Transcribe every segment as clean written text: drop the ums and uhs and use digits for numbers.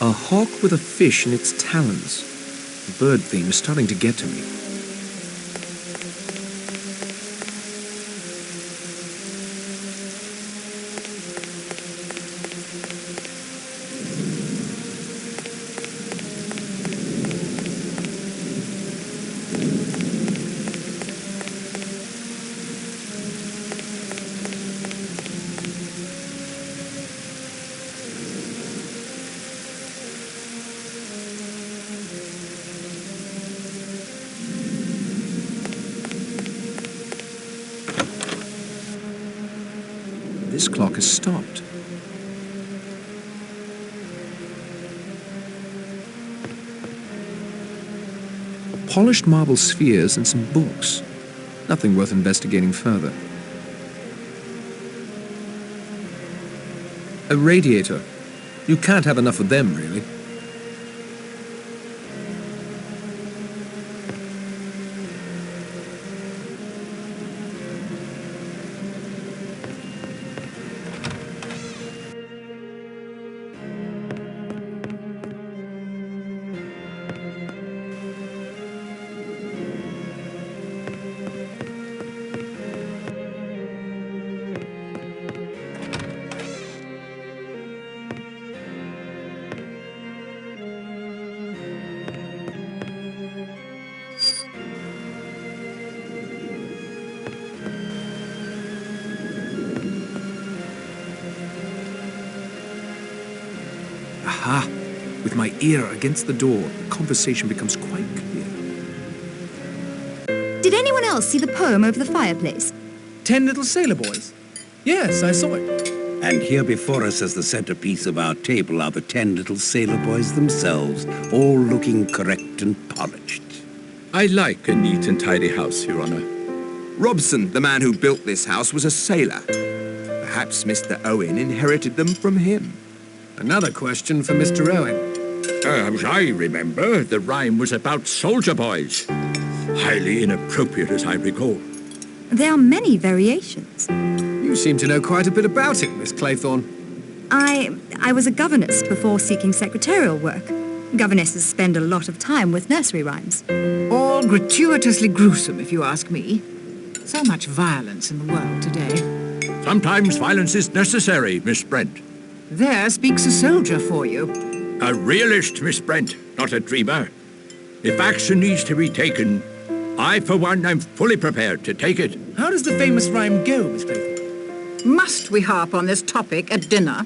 A hawk with a fish in its talons. The bird theme is starting to get to me. This clock has stopped. Polished marble spheres and some books. Nothing worth investigating further. A radiator. You can't have enough of them, really. Aha! With my ear against the door, the conversation becomes quite clear. Did anyone else see the poem over the fireplace? 10 Little Sailor Boys. Yes, I saw it. And here before us as the centerpiece of our table are the 10 little sailor boys themselves, all looking correct and polished. I like a neat and tidy house, Your Honor. Robson, the man who built this house, was a sailor. Perhaps Mr. Owen inherited them from him. Another question for Mr. Owen. As I remember, the rhyme was about soldier boys. Highly inappropriate, as I recall. There are many variations. You seem to know quite a bit about it, Miss Claythorne. I was a governess before seeking secretarial work. Governesses spend a lot of time with nursery rhymes. All gratuitously gruesome, if you ask me. So much violence in the world today. Sometimes violence is necessary, Miss Brent. There speaks a soldier for you. A realist, Miss Brent, not a dreamer. If action needs to be taken, I, for one, am fully prepared to take it. How does the famous rhyme go, Miss Claythorne? Must we harp on this topic at dinner?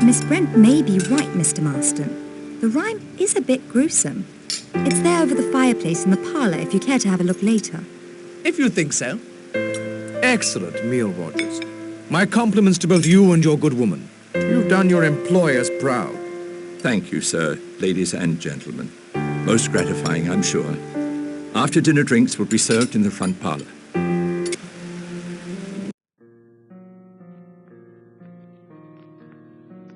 Miss Brent may be right, Mr. Marston. The rhyme is a bit gruesome. It's there over the fireplace in the parlour if you care to have a look later. If you think so. Excellent meal, Rogers. My compliments to both you and your good woman. You've done your employers proud. Thank you, sir, ladies and gentlemen. Most gratifying, I'm sure. After dinner drinks will be served in the front parlour.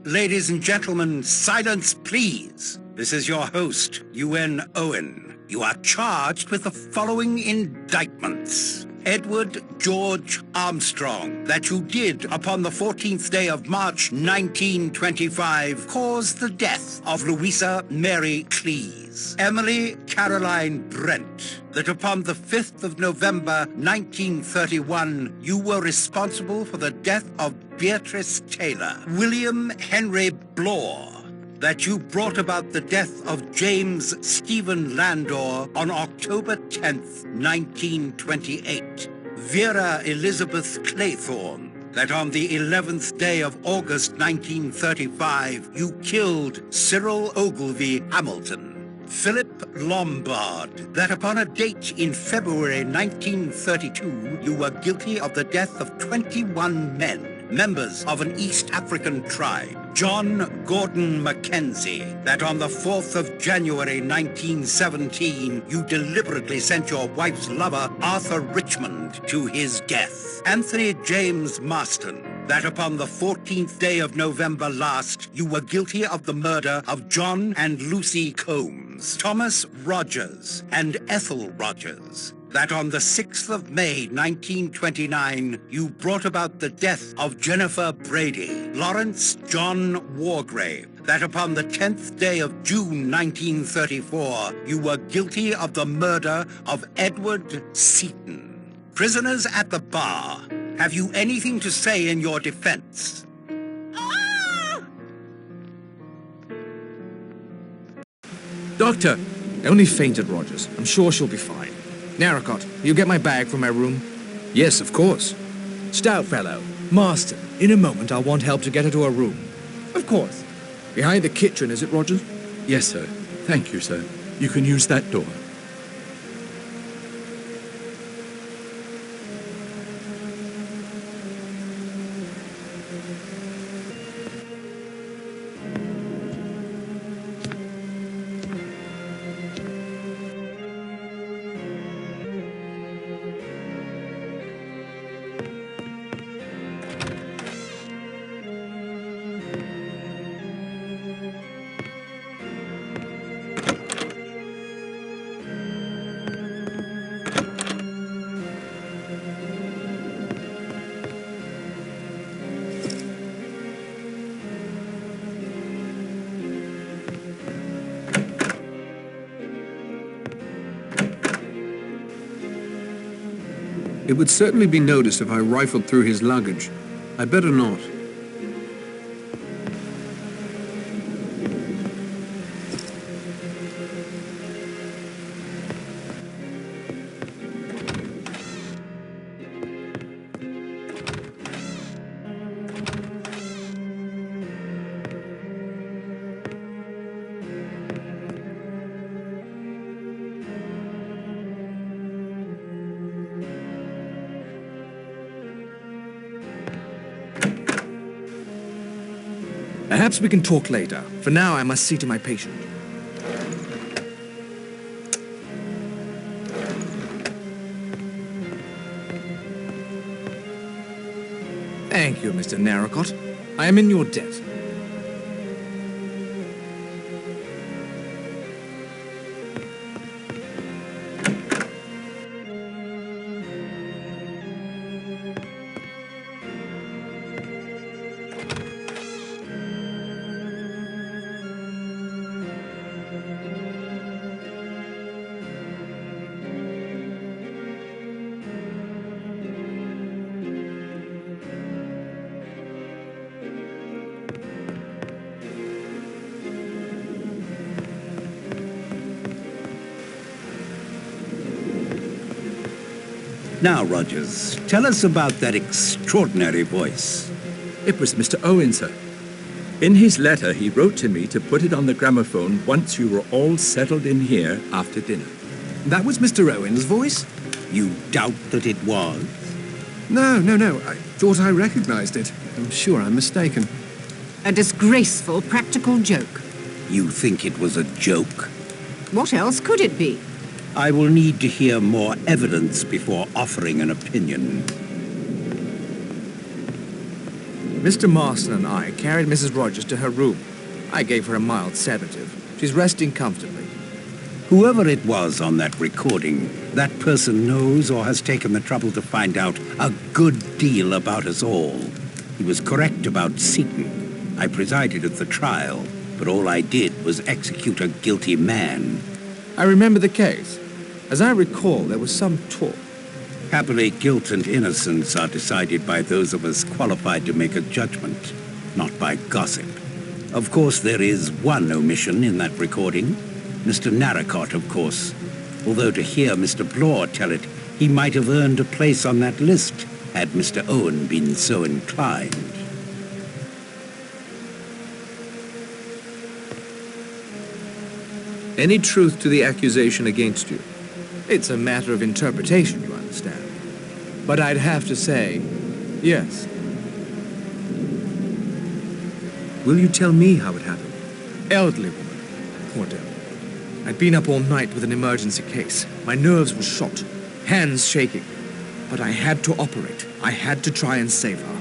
Ladies and gentlemen, silence please. This is your host, Una Owen. You are charged with the following indictments. Edward George Armstrong, that you did upon the 14th day of March 1925 cause the death of Louisa Mary Cleese. Emily Caroline Brent, that upon the 5th of November 1931 you were responsible for the death of Beatrice Taylor. William Henry Blore, that you brought about the death of James Stephen Landor on October 10th, 1928. Vera Elizabeth Claythorne, that on the 11th day of August 1935, you killed Cyril Ogilvy Hamilton. Philip Lombard, that upon a date in February 1932, you were guilty of the death of 21 men, members of an East African tribe. John Gordon Mackenzie, that on the 4th of January 1917, you deliberately sent your wife's lover, Arthur Richmond, to his death. Anthony James Marston, that upon the 14th day of November last, you were guilty of the murder of John and Lucy Combs. Thomas Rogers and Ethel Rogers, that on the 6th of May 1929, you brought about the death of Jennifer Brady. Lawrence John Wargrave, that upon the 10th day of June 1934, you were guilty of the murder of Edward Seaton. Prisoners at the bar, have you anything to say in your defense? Doctor! Only fainted, Rogers. I'm sure she'll be fine. Narracott, you get my bag from my room? Yes, of course. Stout fellow. Marston, in a moment I'll want help to get her to her room. Of course. Behind the kitchen, is it, Rogers? Yes, sir. Thank you, sir. You can use that door. It would certainly be noticed if I rifled through his luggage. I'd better not. Perhaps we can talk later. For now, I must see to my patient. Thank you, Mr. Narracott. I am in your debt. Now, Rogers, tell us about that extraordinary voice. It was Mr. Owen, sir. In his letter, he wrote to me to put it on the gramophone once you were all settled in here after dinner. That was Mr. Owen's voice? You doubt that it was? No. I thought I recognized it. I'm sure I'm mistaken. A disgraceful practical joke. You think it was a joke? What else could it be? I will need to hear more evidence before offering an opinion. Mr. Marston and I carried Mrs. Rogers to her room. I gave her a mild sedative. She's resting comfortably. Whoever it was on that recording, that person knows or has taken the trouble to find out a good deal about us all. He was correct about Seaton. I presided at the trial, but all I did was execute a guilty man. I remember the case. As I recall, there was some talk. Happily, guilt and innocence are decided by those of us qualified to make a judgment, not by gossip. Of course, there is one omission in that recording. Mr. Narracott, of course. Although to hear Mr. Blore tell it, he might have earned a place on that list had Mr. Owen been so inclined. Any truth to the accusation against you? It's a matter of interpretation, you understand. But I'd have to say, yes. Will you tell me how it happened? Elderly woman. Poor devil. I'd been up all night with an emergency case. My nerves were shot, hands shaking. But I had to operate. I had to try and save her.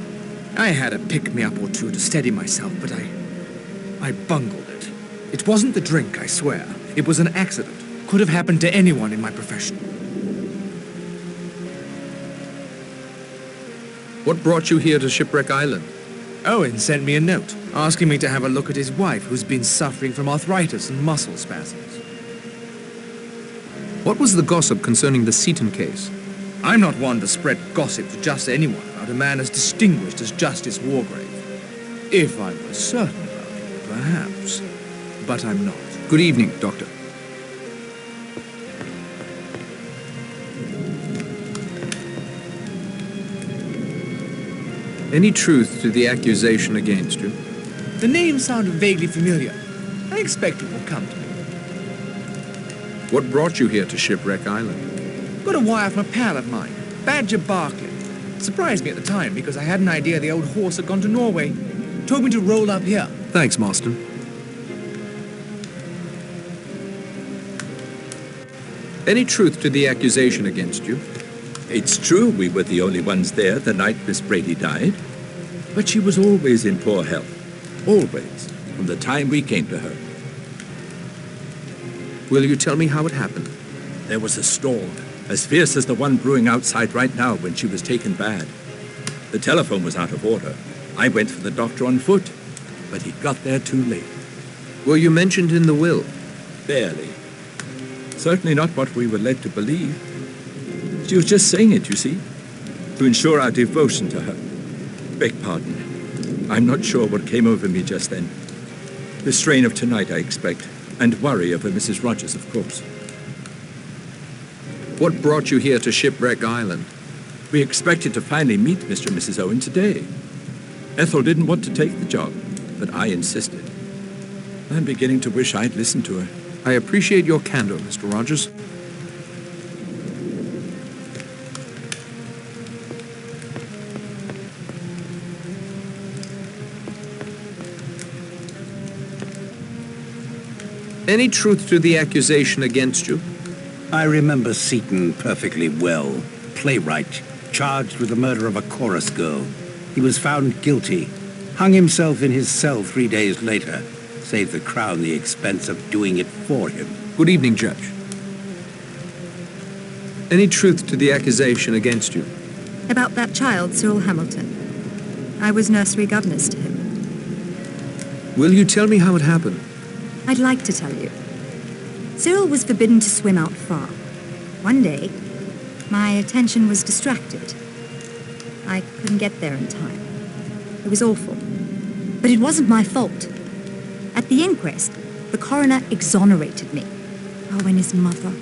I had a pick-me-up or two to steady myself, but I bungled it. It wasn't the drink, I swear. It was an accident. Could have happened to anyone in my profession. What brought you here to Shipwreck Island? Owen sent me a note, asking me to have a look at his wife, who's been suffering from arthritis and muscle spasms. What was the gossip concerning the Seaton case? I'm not one to spread gossip to just anyone about a man as distinguished as Justice Wargrave. If I was certain about it, perhaps. But I'm not. Good evening, Doctor. Any truth to the accusation against you? The name sounded vaguely familiar. I expect it will come to me. What brought you here to Shipwreck Island? Got a wire from a pal of mine, Badger Barclay. Surprised me at the time because I had an idea the old horse had gone to Norway. Told me to roll up here. Thanks, Marston. Any truth to the accusation against you? It's true we were the only ones there the night Miss Brady died. But she was always in poor health. Always. From the time we came to her. Will you tell me how it happened? There was a storm, as fierce as the one brewing outside right now when she was taken bad. The telephone was out of order. I went for the doctor on foot, but he got there too late. Were you mentioned in the will? Barely. Certainly not what we were led to believe. She was just saying it, you see, to ensure our devotion to her. Beg pardon. I'm not sure what came over me just then. The strain of tonight, I expect, and worry over Mrs. Rogers, of course. What brought you here to Shipwreck Island? We expected to finally meet Mr. and Mrs. Owen today. Ethel didn't want to take the job, but I insisted. I'm beginning to wish I'd listened to her. I appreciate your candor, Mr. Rogers. Any truth to the accusation against you? I remember Seaton perfectly well. Playwright, charged with the murder of a chorus girl. He was found guilty, hung himself in his cell 3 days later, saved the Crown the expense of doing it for him. Good evening, Judge. Any truth to the accusation against you? About that child, Cyril Hamilton. I was nursery governess to him. Will you tell me how it happened? I'd like to tell you. Cyril was forbidden to swim out far. One day, my attention was distracted. I couldn't get there in time. It was awful. But it wasn't my fault. At the inquest, the coroner exonerated me. Oh, and his mother.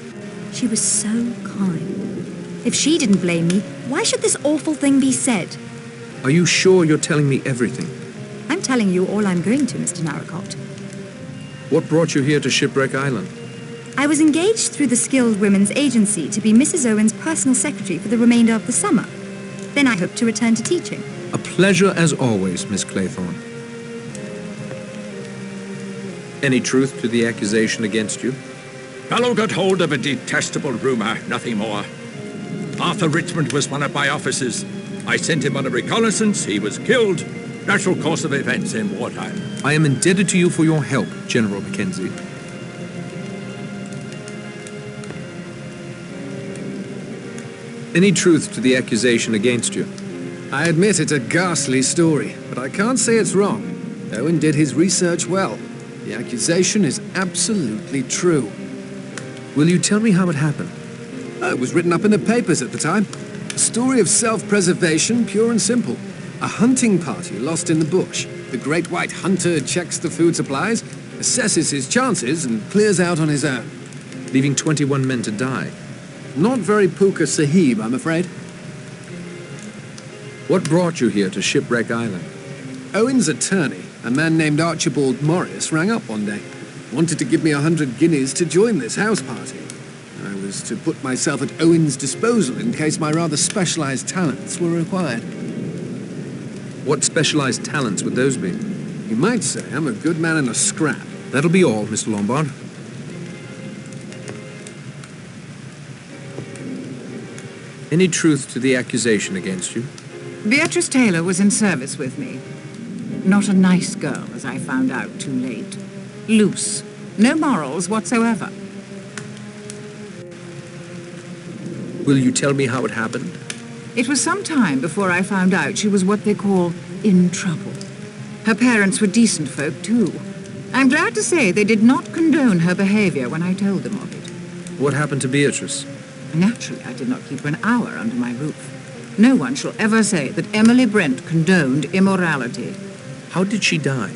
She was so kind. If she didn't blame me, why should this awful thing be said? Are you sure you're telling me everything? I'm telling you all I'm going to, Mr. Narracott. What brought you here to Shipwreck Island? I was engaged through the Skilled Women's Agency to be Mrs. Owen's personal secretary for the remainder of the summer. Then I hope to return to teaching. A pleasure as always, Miss Claythorne. Any truth to the accusation against you? Fellow got hold of a detestable rumor, nothing more. Arthur Richmond was one of my officers. I sent him on a reconnaissance. He was killed. Natural course of events in wartime. I am indebted to you for your help, General Mackenzie. Any truth to the accusation against you? I admit it's a ghastly story, but I can't say it's wrong. Owen did his research well. The accusation is absolutely true. Will you tell me how it happened? It was written up in the papers at the time. A story of self-preservation, pure and simple. A hunting party lost in the bush. The great white hunter checks the food supplies, assesses his chances, and clears out on his own. Leaving 21 men to die. Not very Puka Sahib, I'm afraid. What brought you here to Shipwreck Island? Owen's attorney, a man named Archibald Morris, rang up one day. Wanted to give me 100 guineas to join this house party. I was to put myself at Owen's disposal in case my rather specialized talents were required. What specialized talents would those be? You might say I'm a good man in a scrap. That'll be all, Mr. Lombard. Any truth to the accusation against you? Beatrice Taylor was in service with me. Not a nice girl, as I found out too late. Loose. No morals whatsoever. Will you tell me how it happened? It was some time before I found out she was what they call in trouble. Her parents were decent folk, too. I'm glad to say they did not condone her behavior when I told them of it. What happened to Beatrice? Naturally, I did not keep her an hour under my roof. No one shall ever say that Emily Brent condoned immorality. How did she die?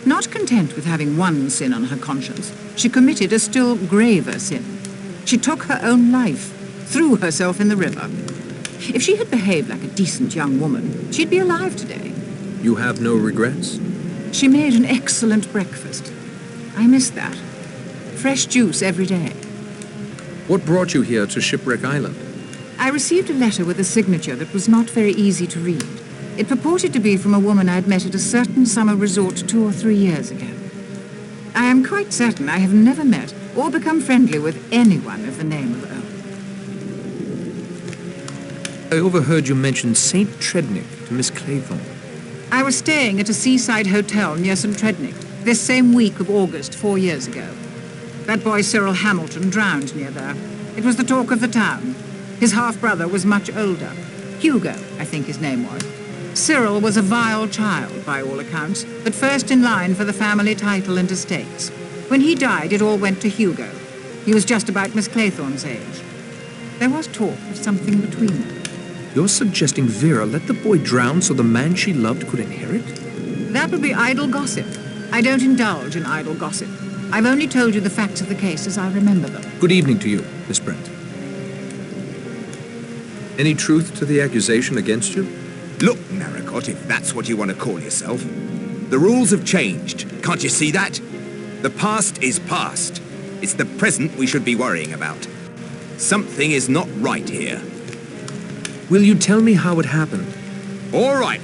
Not content with having one sin on her conscience, she committed a still graver sin. She took her own life, threw herself in the river. If she had behaved like a decent young woman, she'd be alive today. You have no regrets? She made an excellent breakfast. I miss that. Fresh juice every day. What brought you here to Shipwreck Island? I received a letter with a signature that was not very easy to read. It purported to be from a woman I had met at a certain summer resort 2 or 3 years ago. I am quite certain I have never met or become friendly with anyone of the name of Owen. I overheard you mention St. Trednick to Miss Claythorne. I was staying at a seaside hotel near St. Trednick this same week of August 4 years ago. That boy Cyril Hamilton drowned near there. It was the talk of the town. His half-brother was much older. Hugo, I think his name was. Cyril was a vile child, by all accounts, but first in line for the family title and estates. When he died, it all went to Hugo. He was just about Miss Claythorne's age. There was talk of something between them. You're suggesting Vera let the boy drown so the man she loved could inherit? That would be idle gossip. I don't indulge in idle gossip. I've only told you the facts of the case as I remember them. Good evening to you, Miss Brent. Any truth to the accusation against you? Look, Narracott, if that's what you want to call yourself. The rules have changed. Can't you see that? The past is past. It's the present we should be worrying about. Something is not right here. Will you tell me how it happened? All right.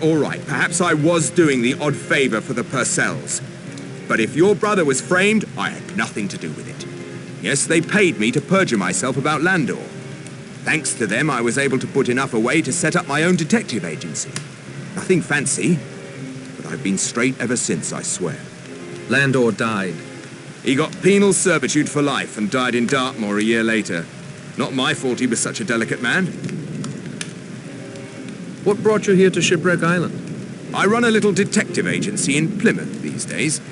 Perhaps I was doing the odd favor for the Purcells. But if your brother was framed, I had nothing to do with it. Yes, they paid me to perjure myself about Landor. Thanks to them, I was able to put enough away to set up my own detective agency. Nothing fancy, but I've been straight ever since, I swear. Landor died. He got penal servitude for life and died in Dartmoor a year later. Not my fault he was such a delicate man. What brought you here to Shipwreck Island? I run a little detective agency in Plymouth these days.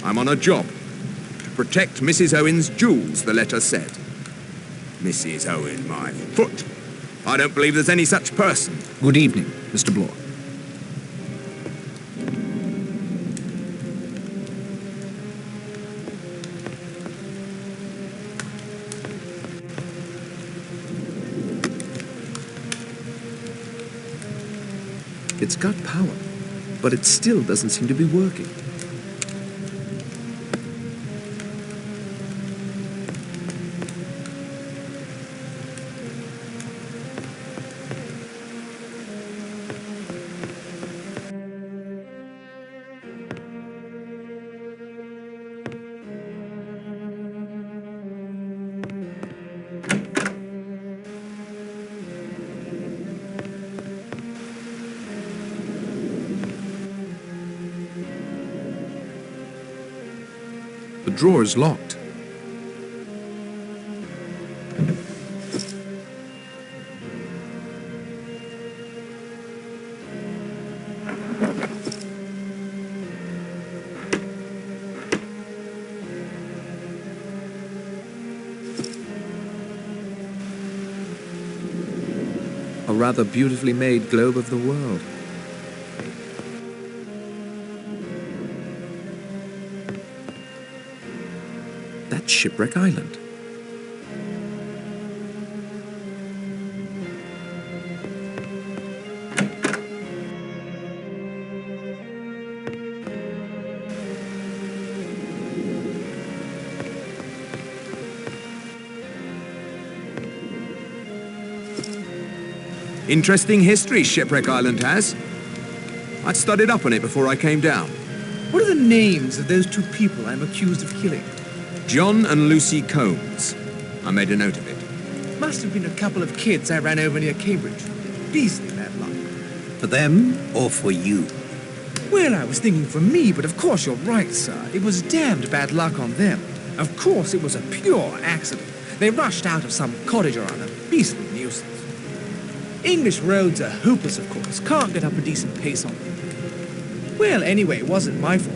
I'm on a job to protect Mrs. Owen's jewels, the letter said. Mrs. Owen, my foot. I don't believe there's any such person. Good evening, Mr. Blore. It's got power, but it still doesn't seem to be working. The drawer is locked. A rather beautifully made globe of the world. That's Shipwreck Island. Interesting history Shipwreck Island has. I'd studied up on it before I came down. What are the names of those two people I'm accused of killing? John and Lucy Combs. I made a note of it. Must have been a couple of kids I ran over near Cambridge. Beastly bad luck. For them or for you? Well, I was thinking for me, but of course you're right, sir. It was damned bad luck on them. Of course it was a pure accident. They rushed out of some cottage or other. Beastly nuisance. English roads are hopeless, of course. Can't get up a decent pace on them. Well, anyway, it wasn't my fault.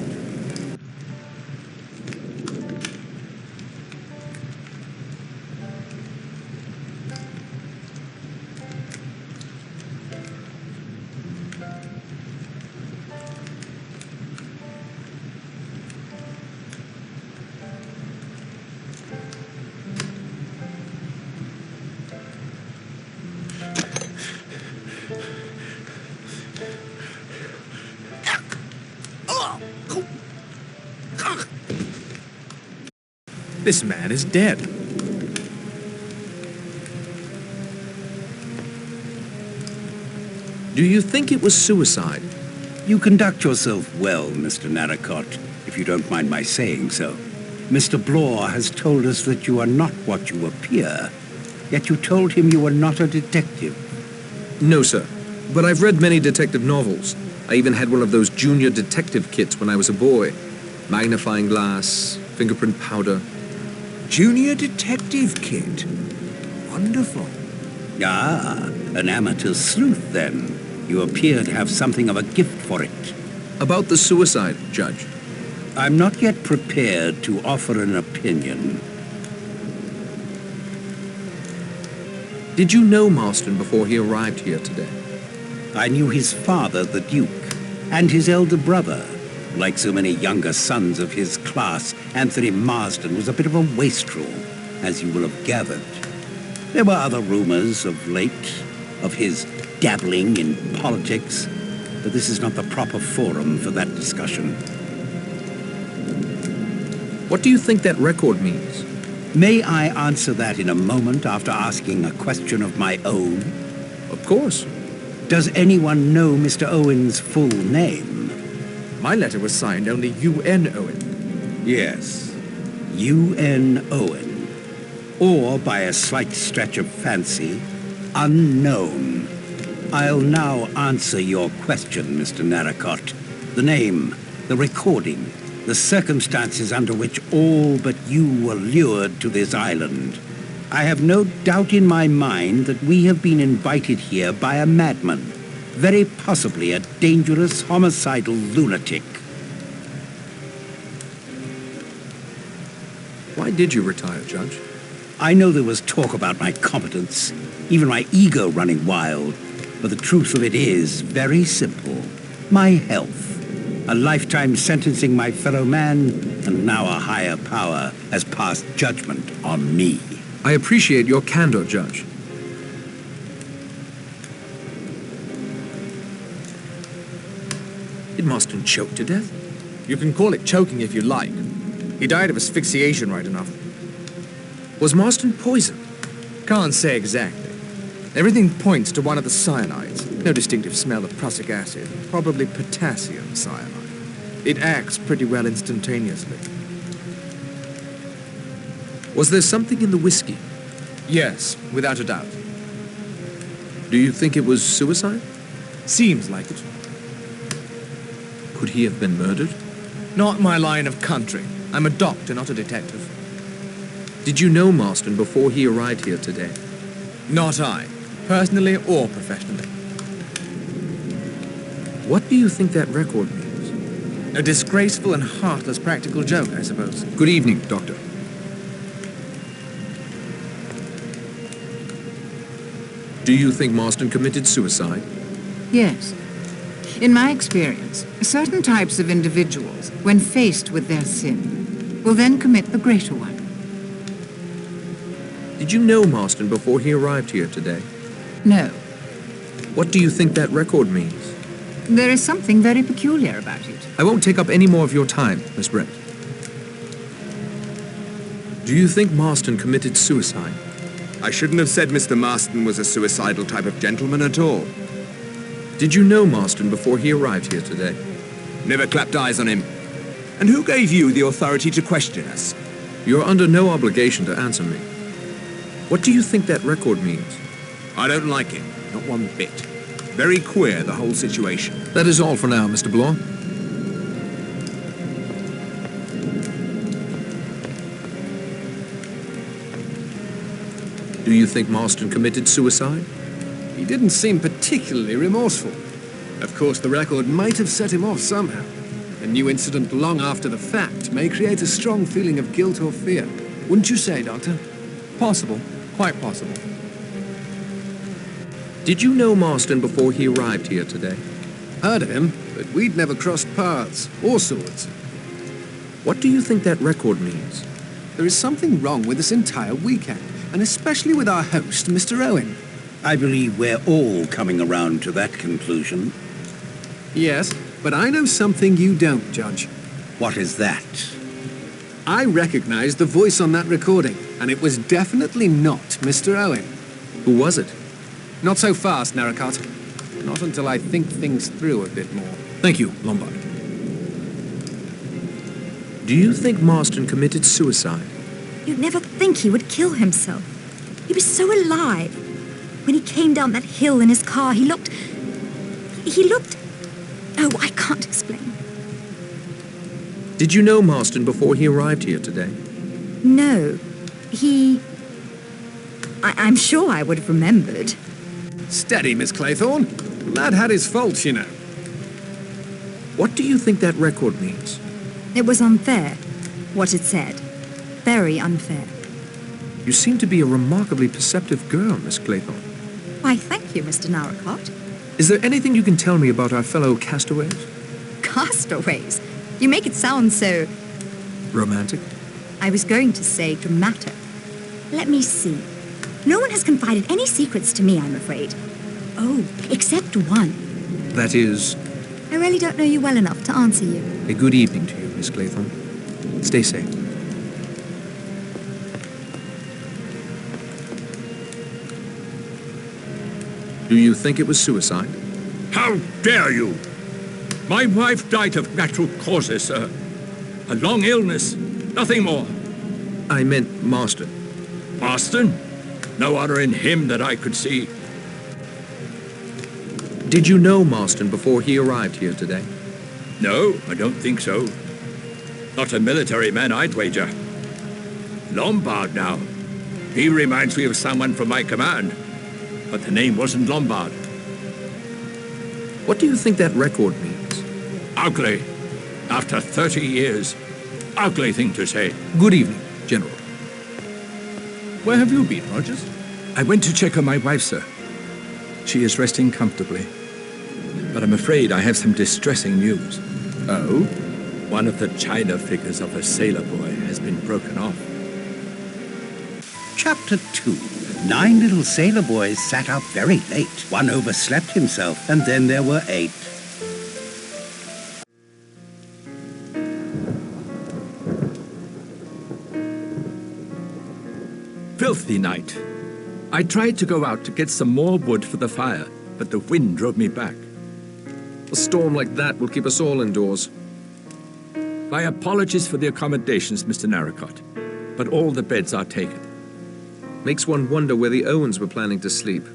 This man is dead. Do you think it was suicide? You conduct yourself well, Mr. Narracott, if you don't mind my saying so. Mr. Blore has told us that you are not what you appear, yet you told him you were not a detective. No, sir. But I've read many detective novels. I even had one of those junior detective kits when I was a boy. Magnifying glass, fingerprint powder. Junior detective kit. Wonderful. Ah, an amateur sleuth, then. You appear to have something of a gift for it. About the suicide, Judge. I'm not yet prepared to offer an opinion. Did you know Marston before he arrived here today? I knew his father, the Duke, and his elder brother. Like so many younger sons of his class, Anthony Marston was a bit of a wastrel, as you will have gathered. There were other rumors of late, of his dabbling in politics, but this is not the proper forum for that discussion. What do you think that record means? May I answer that in a moment after asking a question of my own? Of course. Does anyone know Mr. Owen's full name? My letter was signed only UN Owen. Yes, UN Owen. Or, by a slight stretch of fancy, unknown. I'll now answer your question, Mr. Narracott. The name, the recording, the circumstances under which all but you were lured to this island. I have no doubt in my mind that we have been invited here by a madman, very possibly a dangerous, homicidal lunatic. Why did you retire, Judge? I know there was talk about my competence, even my ego running wild, but the truth of it is very simple. My health. A lifetime sentencing my fellow man, and now a higher power has passed judgment on me. I appreciate your candor, Judge. Did Marston choke to death? You can call it choking if you like. He died of asphyxiation, right enough. Was Marston poisoned? Can't say exactly. Everything points to one of the cyanides. No distinctive smell of prussic acid. Probably potassium cyanide. It acts pretty well instantaneously. Was there something in the whiskey? Yes, without a doubt. Do you think it was suicide? Seems like it. Could he have been murdered? Not my line of country. I'm a doctor, not a detective. Did you know Marston before he arrived here today? Not I. Personally or professionally. What do you think that record means? A disgraceful and heartless practical joke, I suppose. Good evening, Doctor. Do you think Marston committed suicide? Yes. In my experience, certain types of individuals, when faced with their sin, will then commit the greater one. Did you know Marston before he arrived here today? No. What do you think that record means? There is something very peculiar about it. I won't take up any more of your time, Miss Brent. Do you think Marston committed suicide? I shouldn't have said Mr. Marston was a suicidal type of gentleman at all. Did you know Marston before he arrived here today? Never clapped eyes on him. And who gave you the authority to question us? You're under no obligation to answer me. What do you think that record means? I don't like it. Not one bit. Very queer, the whole situation. That is all for now, Mr. Blore. Do you think Marston committed suicide? He didn't seem particularly remorseful. Of course, the record might have set him off somehow. A new incident long after the fact may create a strong feeling of guilt or fear. Wouldn't you say, Doctor? Possible. Quite possible. Did you know Marston before he arrived here today? Heard of him, but we'd never crossed paths or swords. What do you think that record means? There is something wrong with this entire weekend, and especially with our host, Mr. Owen. I believe we're all coming around to that conclusion. Yes, but I know something you don't, Judge. What is that? I recognize the voice on that recording, and it was definitely not Mr. Owen. Who was it? Not so fast, Narracott. Not until I think things through a bit more. Thank you, Lombard. Do you think Marston committed suicide? You'd never think he would kill himself. He was so alive. When he came down that hill in his car, he looked... Oh, I can't explain. Did you know Marston before he arrived here today? No, I'm sure I would have remembered. Steady, Miss Claythorne. The lad had his faults, you know. What do you think that record means? It was unfair, what it said. Very unfair. You seem to be a remarkably perceptive girl, Miss Claythorne. Why, thank you, Mr. Narracott. Is there anything you can tell me about our fellow castaways? Castaways? You make it sound so... Romantic? I was going to say dramatic. Let me see. No one has confided any secrets to me, I'm afraid. Oh, except one. That is... I really don't know you well enough to answer you. A good evening to you, Miss Claythorne. Stay safe. Do you think it was suicide? How dare you? My wife died of natural causes, sir. A long illness, nothing more. I meant Marston. Marston? No honor in him that I could see. Did you know Marston before he arrived here today? No, I don't think so. Not a military man, I'd wager. Lombard now. He reminds me of someone from my command. But the name wasn't Lombard. What do you think that record means? Ugly. After 30 years. Ugly thing to say. Good evening, General. Where have you been, Rogers? I went to check on my wife, sir. She is resting comfortably. But I'm afraid I have some distressing news. Oh? One of the china figures of a sailor boy has been broken off. Chapter 2. 9 little sailor boys sat up very late. One overslept himself, and then there were 8. Filthy night. I tried to go out to get some more wood for the fire, but the wind drove me back. A storm like that will keep us all indoors. My apologies for the accommodations, Mr. Narracott, but all the beds are taken. Makes one wonder where the Owens were planning to sleep,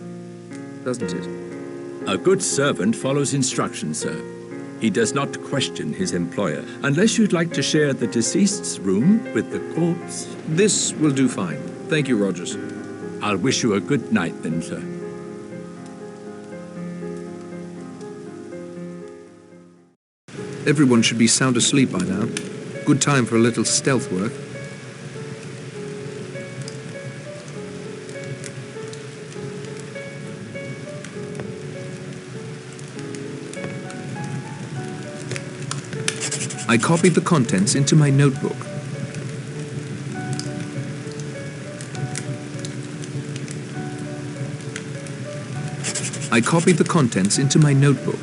doesn't it? A good servant follows instructions, sir. He does not question his employer, unless you'd like to share the deceased's room with the corpse. This will do fine. Thank you, Rogers. I'll wish you a good night then, sir. Everyone should be sound asleep by now. Good time for a little stealth work. I copied the contents into my notebook. I copied the contents into my notebook.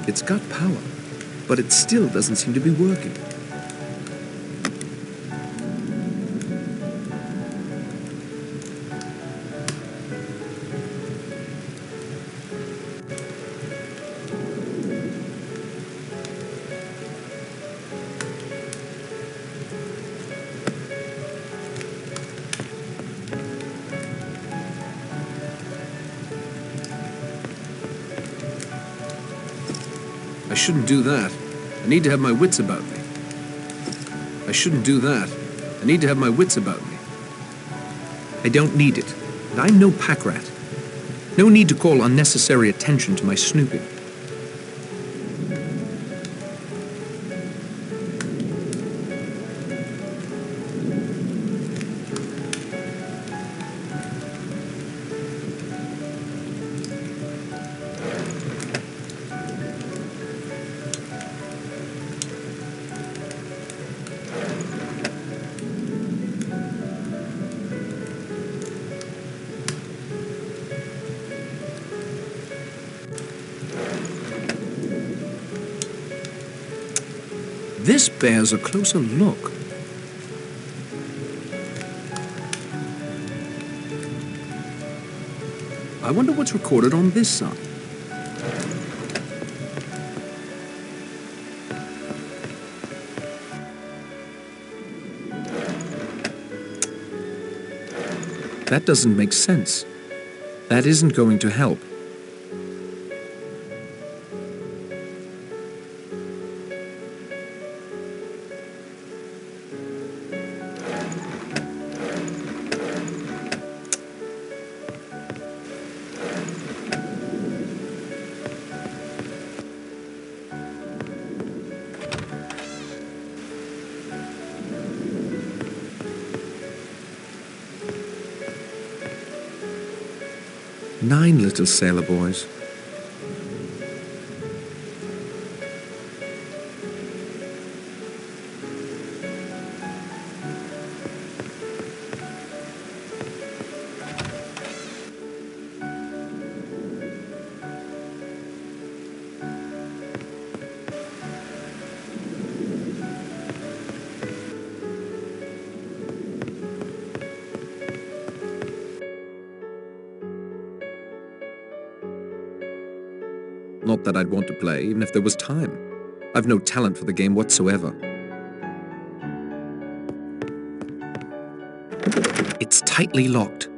It's got power, but it still doesn't seem to be working. I shouldn't do that. I need to have my wits about me. I shouldn't do that. I need to have my wits about me. I don't need it, and I'm no pack rat. No need to call unnecessary attention to my snooping. This bears a closer look. I wonder what's recorded on this side. That doesn't make sense. That isn't going to help. Nine little sailor boys. Not that I'd want to play, even if there was time. I've no talent for the game whatsoever. It's tightly locked.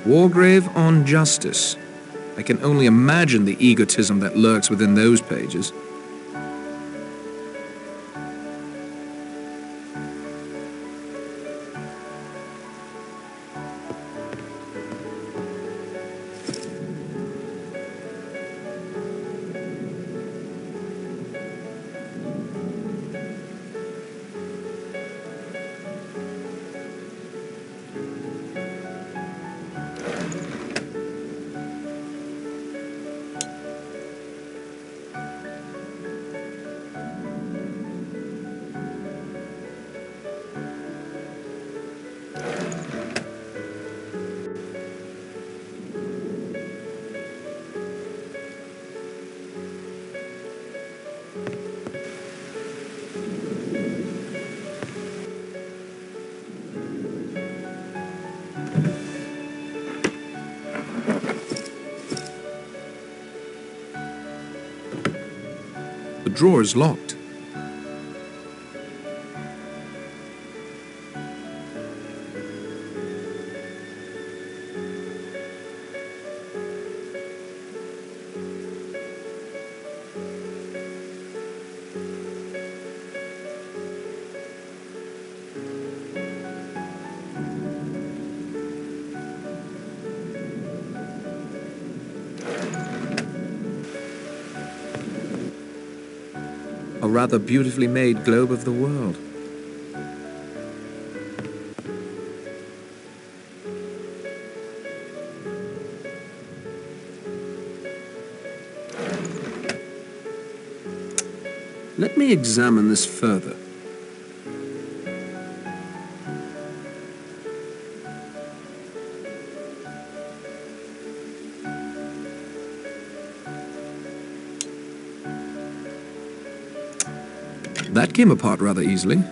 Wargrave on justice. I can only imagine the egotism that lurks within those pages. The drawer is locked. A rather beautifully made globe of the world. Let me examine this further. That came apart rather easily.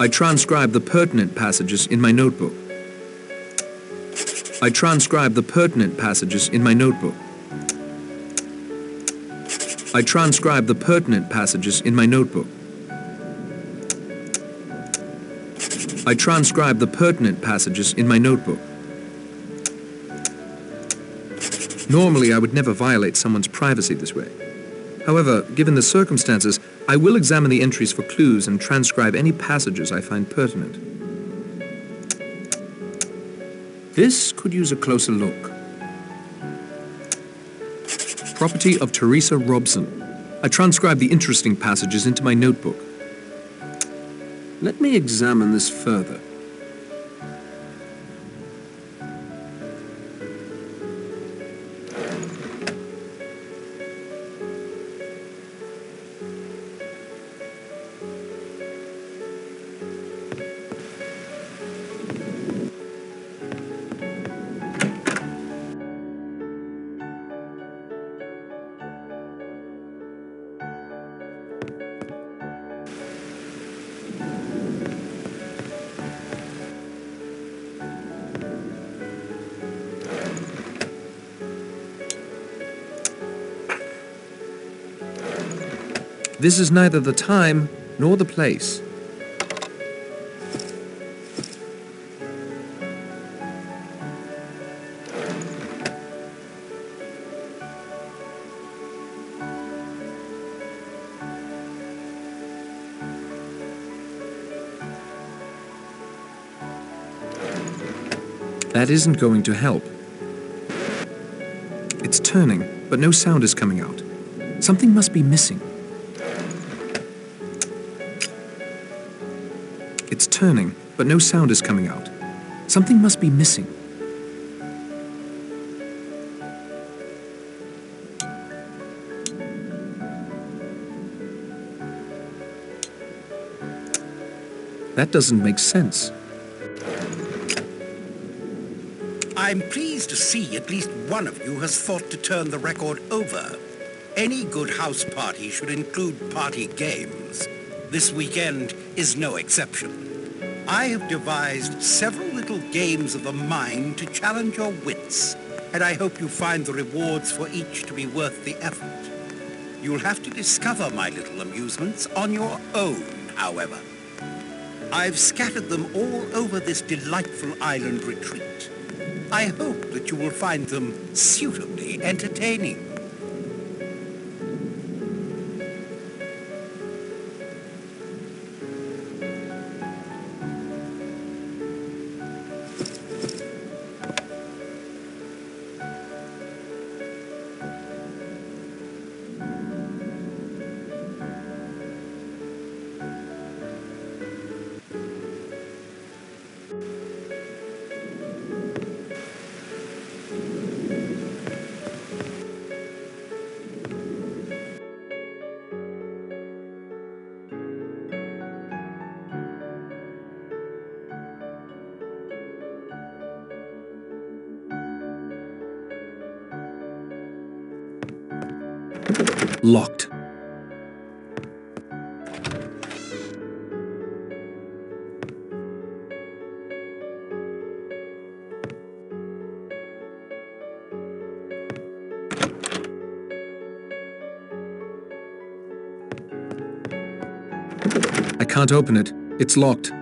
I transcribe the pertinent passages in my notebook. I transcribe the pertinent passages in my notebook. I transcribe the pertinent passages in my notebook. I transcribe the pertinent passages in my notebook. Normally, I would never violate someone's privacy this way. However, given the circumstances, I will examine the entries for clues and transcribe any passages I find pertinent. This could use a closer look. Property of Teresa Robson. I transcribe the interesting passages into my notebook. Let me examine this further. This is neither the time nor the place. That isn't going to help. It's turning, but no sound is coming out. Something must be missing. It's turning, but no sound is coming out. Something must be missing. That doesn't make sense. I'm pleased to see at least one of you has thought to turn the record over. Any good house party should include party games. This weekend is no exception. I have devised several little games of the mind to challenge your wits, and I hope you find the rewards for each to be worth the effort. You'll have to discover my little amusements on your own, however. I've scattered them all over this delightful island retreat. I hope that you will find them suitably entertaining. Locked. I can't open it. It's locked.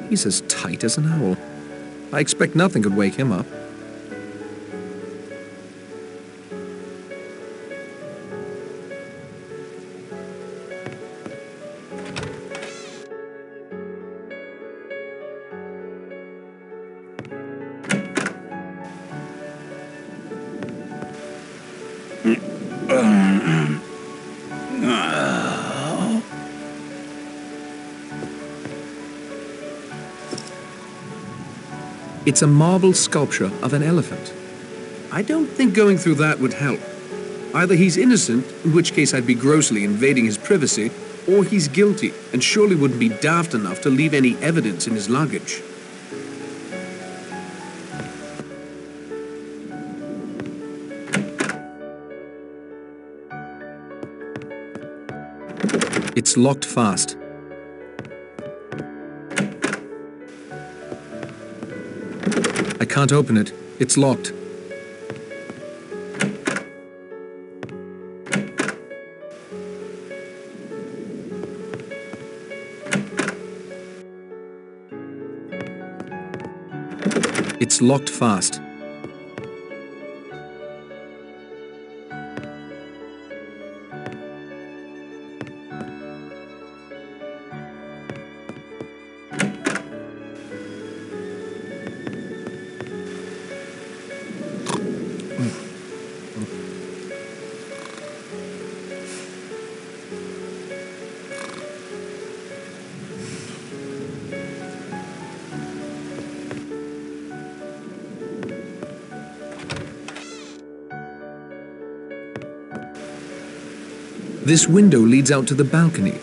He's as tight as an owl. I expect nothing could wake him up. It's a marble sculpture of an elephant. I don't think going through that would help. Either he's innocent, in which case I'd be grossly invading his privacy, or he's guilty, and surely wouldn't be daft enough to leave any evidence in his luggage. It's locked fast. I can't open it. It's locked. It's locked fast. This window leads out to the balcony.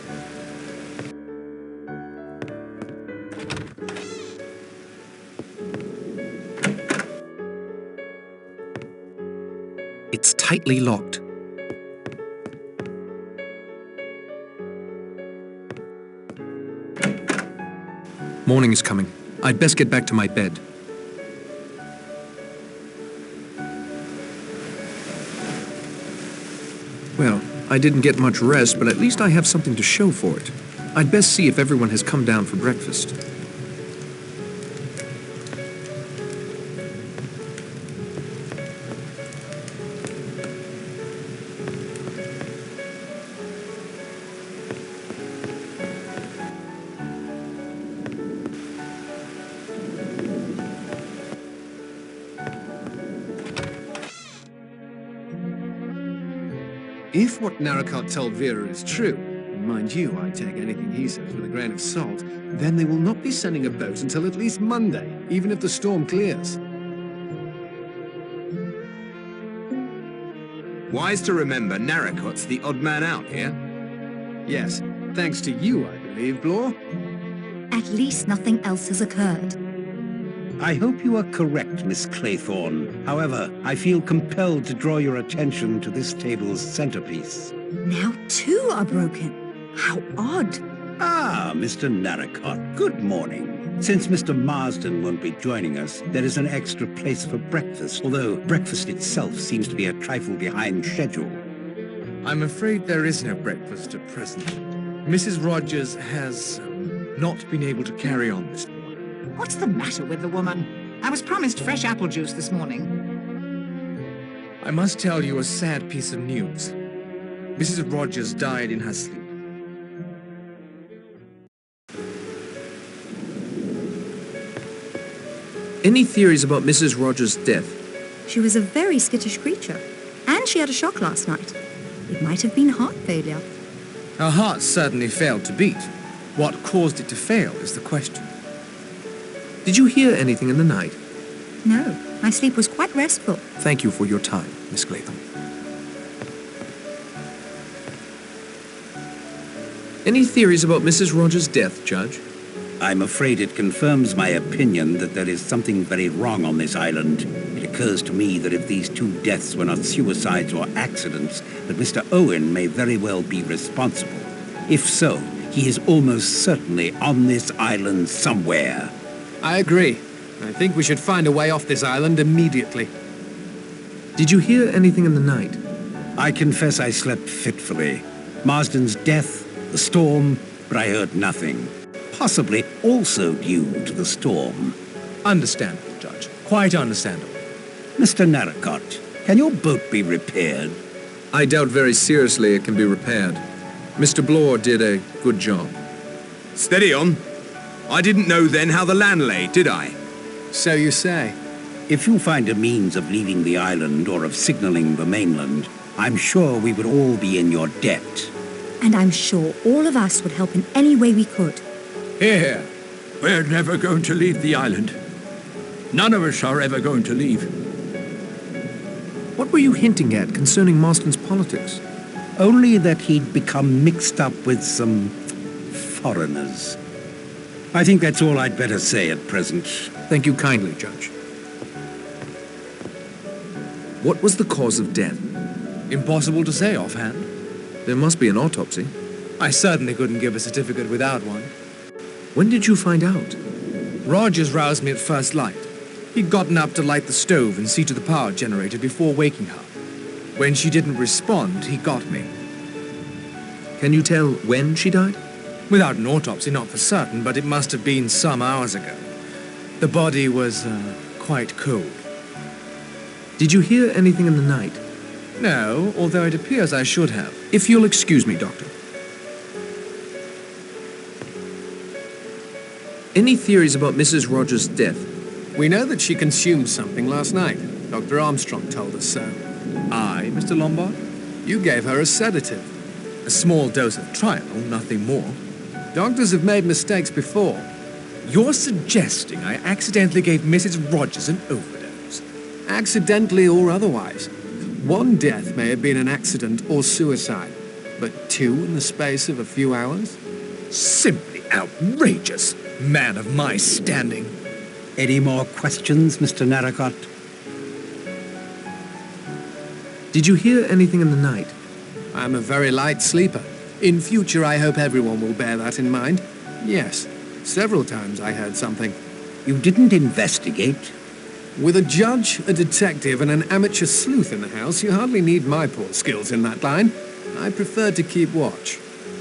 It's tightly locked. Morning is coming. I'd best get back to my bed. Well, I didn't get much rest, but at least I have something to show for it. I'd best see if everyone has come down for breakfast. If what Narracott told Vera is true, and mind you, I take anything he says with a grain of salt, then they will not be sending a boat until at least Monday, even if the storm clears. Wise to remember, Narracott's the odd man out here. Yes, thanks to you, I believe, Blore. At least nothing else has occurred. I hope you are correct, Miss Claythorne. However, I feel compelled to draw your attention to this table's centerpiece. Now two are broken. How odd. Ah, Mr. Narracott, good morning. Since Mr. Marston won't be joining us, there is an extra place for breakfast, although breakfast itself seems to be a trifle behind schedule. I'm afraid there is no breakfast at present. Mrs. Rogers has not been able to carry on this morning. What's the matter with the woman? I was promised fresh apple juice this morning. I must tell you a sad piece of news. Mrs. Rogers died in her sleep. Any theories about Mrs. Rogers' death? She was a very skittish creature. And she had a shock last night. It might have been heart failure. Her heart certainly failed to beat. What caused it to fail is the question. Did you hear anything in the night? No, my sleep was quite restful. Thank you for your time, Miss Clayton. Any theories about Mrs. Rogers' death, Judge? I'm afraid it confirms my opinion that there is something very wrong on this island. It occurs to me that if these two deaths were not suicides or accidents, that Mr. Owen may very well be responsible. If so, he is almost certainly on this island somewhere. I agree. I think we should find a way off this island immediately. Did you hear anything in the night? I confess I slept fitfully. Marston's death, the storm, but I heard nothing. Possibly also due to the storm. Understandable, Judge. Quite understandable. Mr. Narracott, can your boat be repaired? I doubt very seriously it can be repaired. Mr. Blore did a good job. Steady on. I didn't know then how the land lay, did I? So you say. If you find a means of leaving the island or of signaling the mainland, I'm sure we would all be in your debt. And I'm sure all of us would help in any way we could. Here, we're never going to leave the island. None of us are ever going to leave. What were you hinting at concerning Marston's politics? Only that he'd become mixed up with some foreigners. I think that's all I'd better say at present. Thank you kindly, Judge. What was the cause of death? Impossible to say offhand. There must be an autopsy. I certainly couldn't give a certificate without one. When did you find out? Rogers roused me at first light. He'd gotten up to light the stove and see to the power generator before waking her. When she didn't respond, he got me. Can you tell when she died? Without an autopsy, not for certain, but it must have been some hours ago. The body was, quite cold. Did you hear anything in the night? No, although it appears I should have. If you'll excuse me, Doctor. Any theories about Mrs. Rogers' death? We know that she consumed something last night. Dr. Armstrong told us so. I, Mr. Lombard? You gave her a sedative. A small dose of Trianol, nothing more. Doctors have made mistakes before. You're suggesting I accidentally gave Mrs. Rogers an overdose? Accidentally or otherwise. One death may have been an accident or suicide, but two in the space of a few hours? Simply outrageous, man of my standing. Any more questions, Mr. Narracott? Did you hear anything in the night? I'm a very light sleeper. In future, I hope everyone will bear that in mind. Yes, several times I heard something. You didn't investigate? With a judge, a detective, and an amateur sleuth in the house, you hardly need my poor skills in that line. I prefer to keep watch.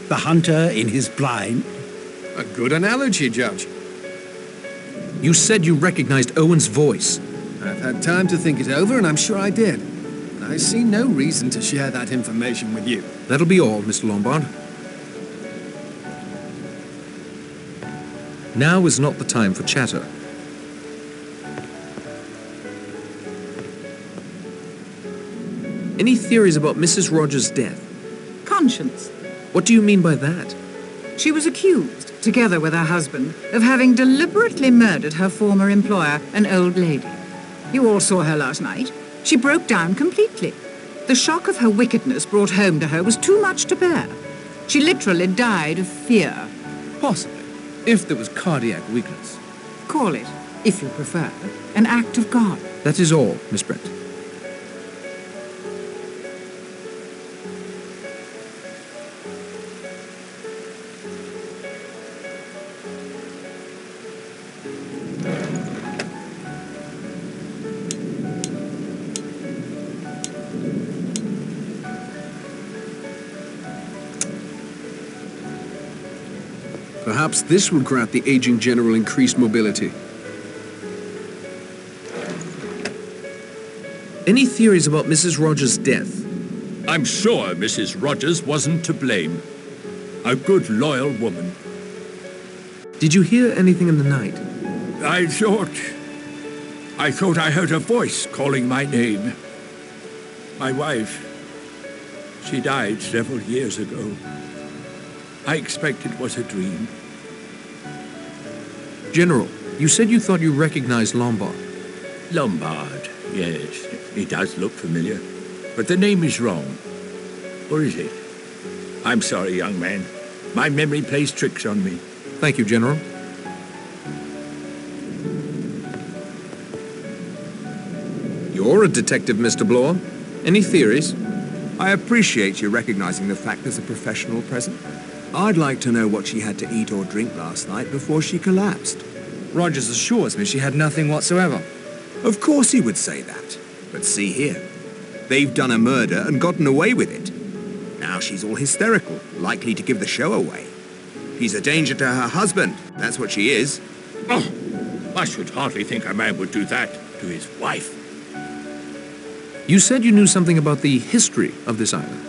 The hunter in his blind? A good analogy, Judge. You said you recognized Owen's voice. I've had time to think it over, and I'm sure I did. I see no reason to share that information with you. That'll be all, Mr. Lombard. Now is not the time for chatter. Any theories about Mrs. Rogers' death? Conscience. What do you mean by that? She was accused, together with her husband, of having deliberately murdered her former employer, an old lady. You all saw her last night. She broke down completely. The shock of her wickedness brought home to her was too much to bear. She literally died of fear. Possibly, if there was cardiac weakness. Call it, if you prefer, an act of God. That is all, Miss Brent. Perhaps this will grant the aging general increased mobility. Any theories about Mrs. Rogers' death? I'm sure Mrs. Rogers wasn't to blame. A good, loyal woman. Did you hear anything in the night? I thought I heard a voice calling my name. My wife, she died several years ago. I expect it was a dream. General, you said you thought you recognized Lombard. Lombard, yes. He does look familiar. But the name is wrong. Or is it? I'm sorry, young man. My memory plays tricks on me. Thank you, General. You're a detective, Mr. Bloor. Any theories? I appreciate you recognizing the fact there's a professional present. I'd like to know what she had to eat or drink last night before she collapsed. Rogers assures me she had nothing whatsoever. Of course he would say that. But see here. They've done a murder and gotten away with it. Now she's all hysterical, likely to give the show away. She's a danger to her husband. That's what she is. Oh, I should hardly think a man would do that to his wife. You said you knew something about the history of this island.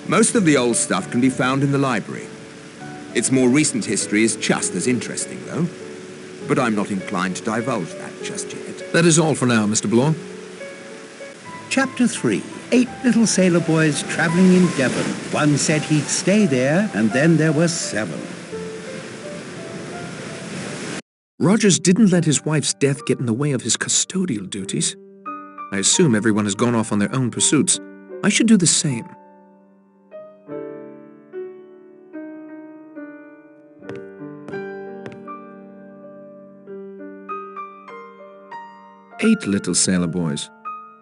Most of the old stuff can be found in the library. Its more recent history is just as interesting, though. But I'm not inclined to divulge that just yet. That is all for now, Mr. Bloor. Chapter 3. 8 little sailor boys traveling in Devon. One said he'd stay there, and then there were 7. Rogers didn't let his wife's death get in the way of his custodial duties. I assume everyone has gone off on their own pursuits. I should do the same. Eight little sailor boys.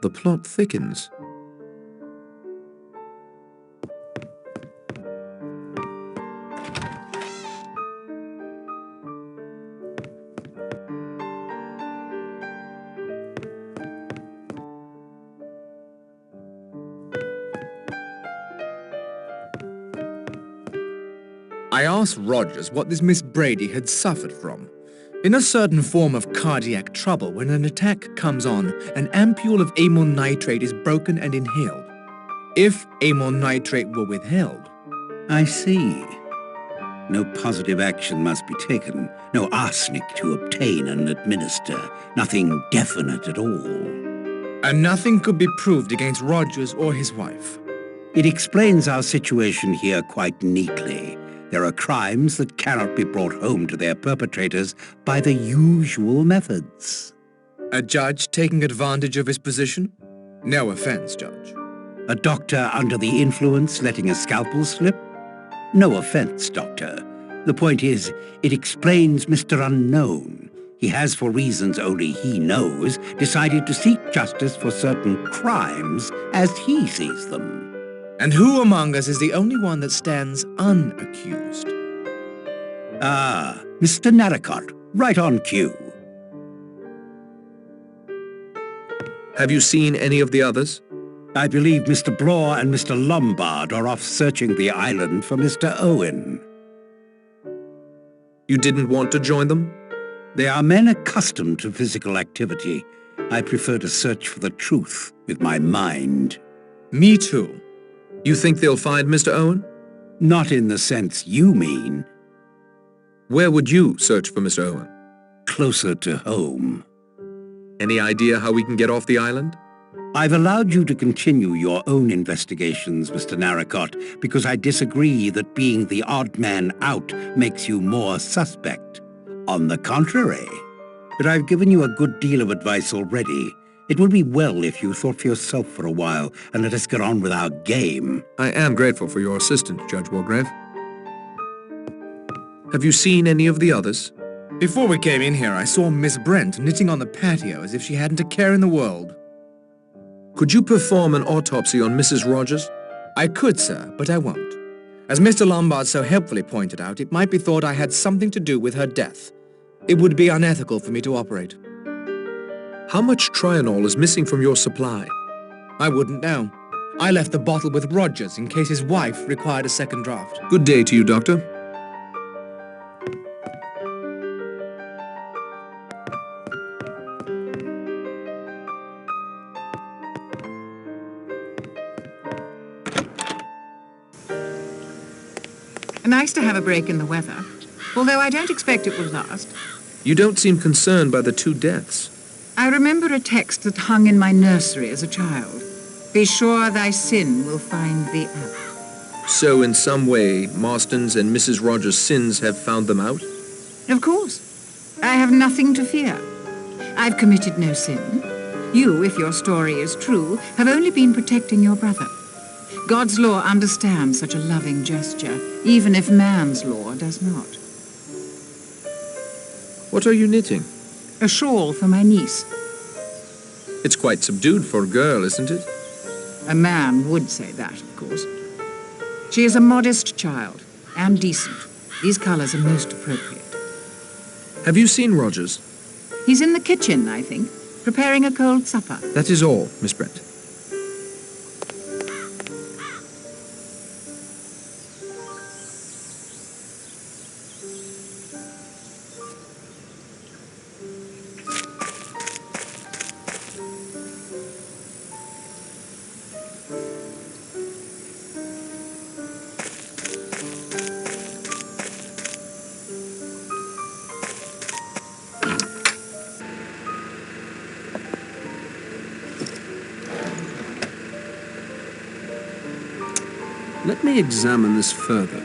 The plot thickens. I asked Rogers what this Miss Brady had suffered from. In a certain form of cardiac trouble, when an attack comes on, an ampule of amyl nitrate is broken and inhaled. If amyl nitrate were withheld... I see. No positive action must be taken. No arsenic to obtain and administer. Nothing definite at all. And nothing could be proved against Rogers or his wife. It explains our situation here quite neatly. There are crimes that cannot be brought home to their perpetrators by the usual methods. A judge taking advantage of his position? No offense, Judge. A doctor under the influence letting a scalpel slip? No offense, Doctor. The point is, it explains Mr. Unknown. He has, for reasons only he knows, decided to seek justice for certain crimes as he sees them. And who among us is the only one that stands unaccused? Ah, Mr. Narracott, right on cue. Have you seen any of the others? I believe Mr. Blore and Mr. Lombard are off searching the island for Mr. Owen. You didn't want to join them? They are men accustomed to physical activity. I prefer to search for the truth with my mind. Me too. You think they'll find Mr. Owen? Not in the sense you mean. Where would you search for Mr. Owen? Closer to home. Any idea how we can get off the island? I've allowed you to continue your own investigations, Mr. Narracott, because I disagree that being the odd man out makes you more suspect. On the contrary. But I've given you a good deal of advice already. It would be well if you thought for yourself for a while and let us get on with our game. I am grateful for your assistance, Judge Wargrave. Have you seen any of the others? Before we came in here, I saw Miss Brent knitting on the patio as if she hadn't a care in the world. Could you perform an autopsy on Mrs. Rogers? I could, sir, but I won't. As Mr. Lombard so helpfully pointed out, it might be thought I had something to do with her death. It would be unethical for me to operate. How much Trianol is missing from your supply? I wouldn't know. I left the bottle with Rogers in case his wife required a second draft. Good day to you, Doctor. Nice to have a break in the weather, although I don't expect it will last. You don't seem concerned by the 2 deaths. I remember a text that hung in my nursery as a child. Be sure thy sin will find thee out. So in some way, Marston's and Mrs. Rogers' sins have found them out? Of course. I have nothing to fear. I've committed no sin. You, if your story is true, have only been protecting your brother. God's law understands such a loving gesture, even if man's law does not. What are you knitting? A shawl for my niece. It's quite subdued for a girl, isn't it? A man would say that, of course. She is a modest child, and decent. These colors are most appropriate. Have you seen Rogers? He's in the kitchen, I think, preparing a cold supper. That is all, Miss Brent. Let me examine this further.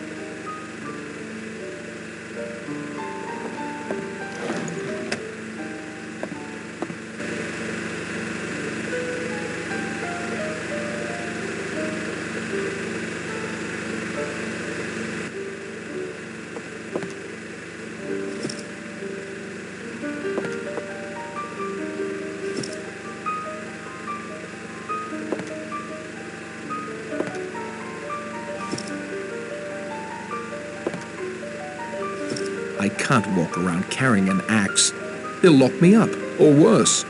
I can't walk around carrying an axe. They'll lock me up, or worse.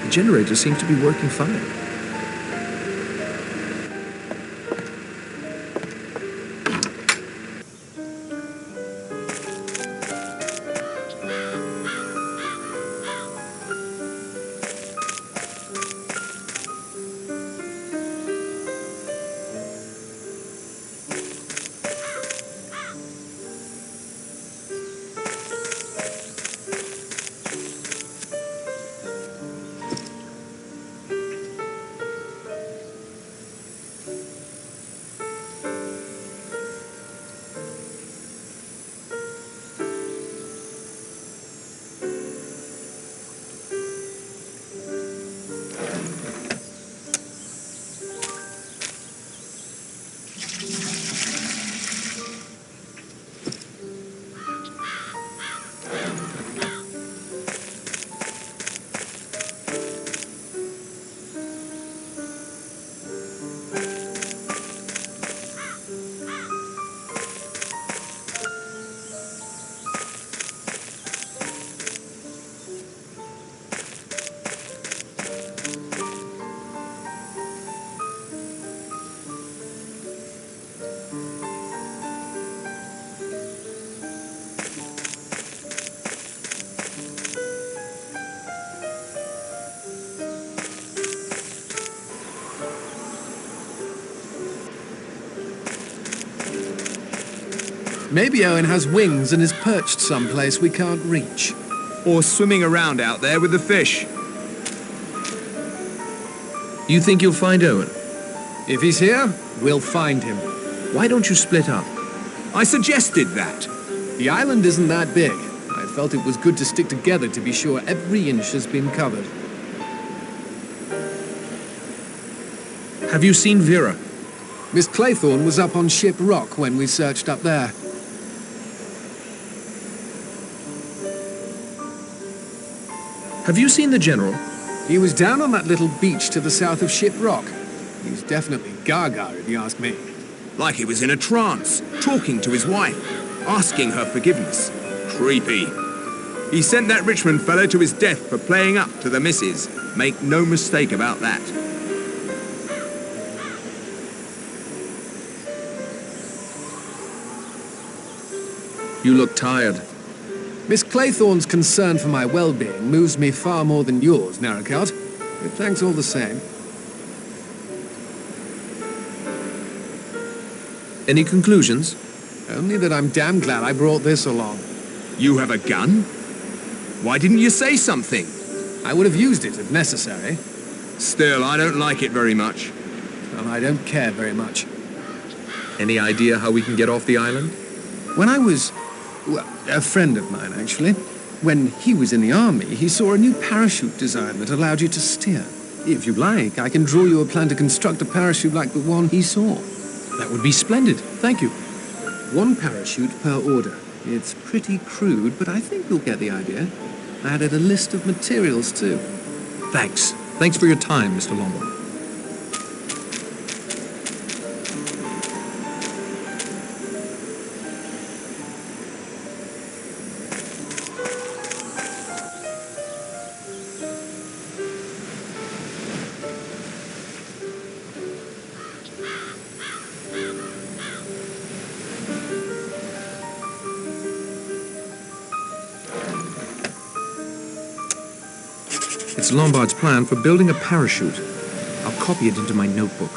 The generator seems to be working fine. Maybe Owen has wings and is perched someplace we can't reach. Or swimming around out there with the fish. You think you'll find Owen? If he's here, we'll find him. Why don't you split up? I suggested that. The island isn't that big. I felt it was good to stick together to be sure every inch has been covered. Have you seen Vera? Miss Claythorne was up on Ship Rock when we searched up there. Have you seen the General? He was down on that little beach to the south of Ship Rock. He's definitely gaga, if you ask me. Like he was in a trance, talking to his wife, asking her forgiveness. Creepy. He sent that Richmond fellow to his death for playing up to the missus. Make no mistake about that. You look tired. Miss Claythorne's concern for my well-being moves me far more than yours, Narrowcut. But thanks all the same. Any conclusions? Only that I'm damn glad I brought this along. You have a gun? Why didn't you say something? I would have used it if necessary. Still, I don't like it very much. Well, I don't care very much. Any idea how we can get off the island? When I was... well, a friend of mine, actually. When he was in the army, he saw a new parachute design that allowed you to steer. If you like, I can draw you a plan to construct a parachute like the one he saw. That would be splendid. Thank you. One parachute per order. It's pretty crude, but I think you'll get the idea. I added a list of materials, too. Thanks. Thanks for your time, Mr. Lombard. It's Lombard's plan for building a parachute. I'll copy it into my notebook.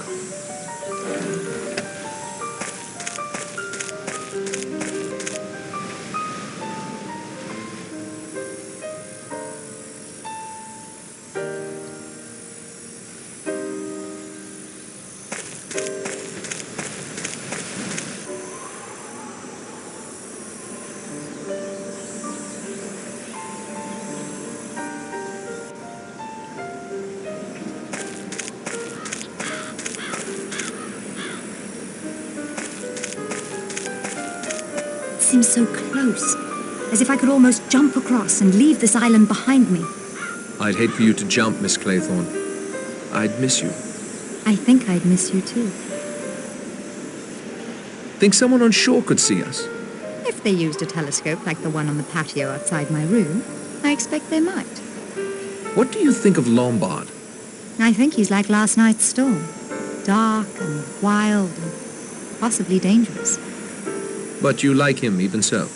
Seems so close, as if I could almost jump across and leave this island behind me. I'd hate for you to jump, Miss Claythorne. I'd miss you. I think I'd miss you too. Think someone on shore could see us? If they used a telescope like the one on the patio outside my room, I expect they might. What do you think of Lombard? I think he's like last night's storm. Dark and wild and possibly dangerous. But you like him even so.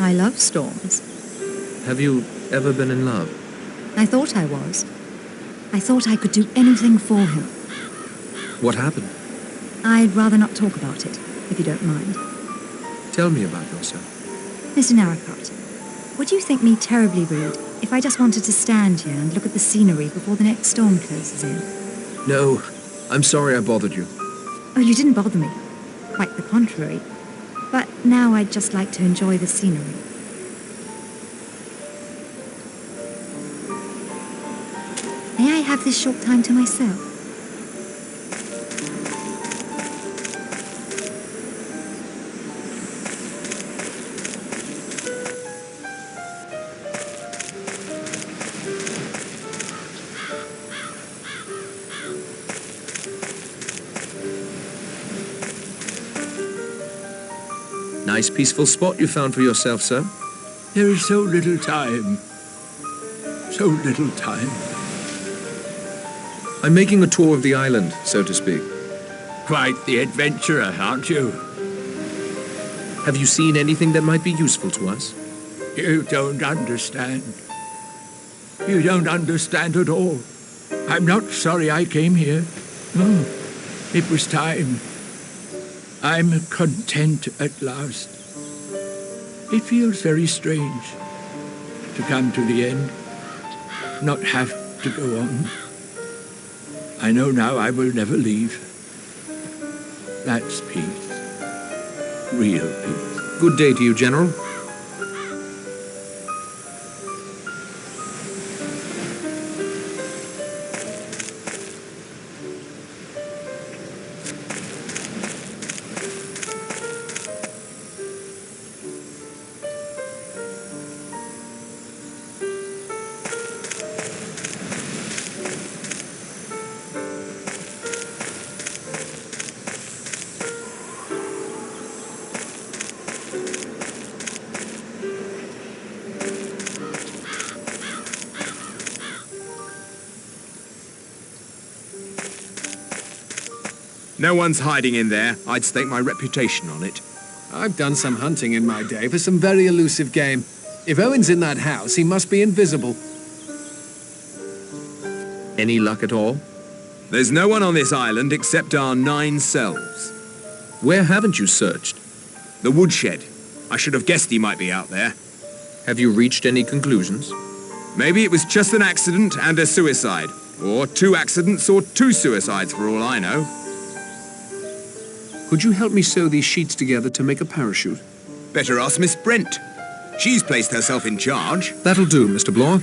I love storms. Have you ever been in love? I thought I was. I thought I could do anything for him. What happened? I'd rather not talk about it, if you don't mind. Tell me about yourself. Mr. Narracott, would you think me terribly rude if I just wanted to stand here and look at the scenery before the next storm closes in? No, I'm sorry I bothered you. Oh, you didn't bother me. Quite the contrary. But now I'd just like to enjoy the scenery. May I have this short time to myself? Nice peaceful spot you found for yourself, sir. There is so little time. So little time. I'm making a tour of the island, so to speak. Quite the adventurer, aren't you? Have you seen anything that might be useful to us? You don't understand. You don't understand at all. I'm not sorry I came here. No, it was time. I'm content at last. It feels very strange to come to the end, not have to go on. I know now I will never leave. That's peace. Real peace. Good day to you, General. No one's hiding in there. I'd stake my reputation on it. I've done some hunting in my day for some very elusive game. If Owen's in that house, he must be invisible. Any luck at all? There's no one on this island except our 9 cells. Where haven't you searched? The woodshed. I should have guessed he might be out there. Have you reached any conclusions? Maybe it was just an accident and a suicide. Or 2 accidents or 2 suicides for all I know. Could you help me sew these sheets together to make a parachute? Better ask Miss Brent. She's placed herself in charge. That'll do, Mr. Bloor.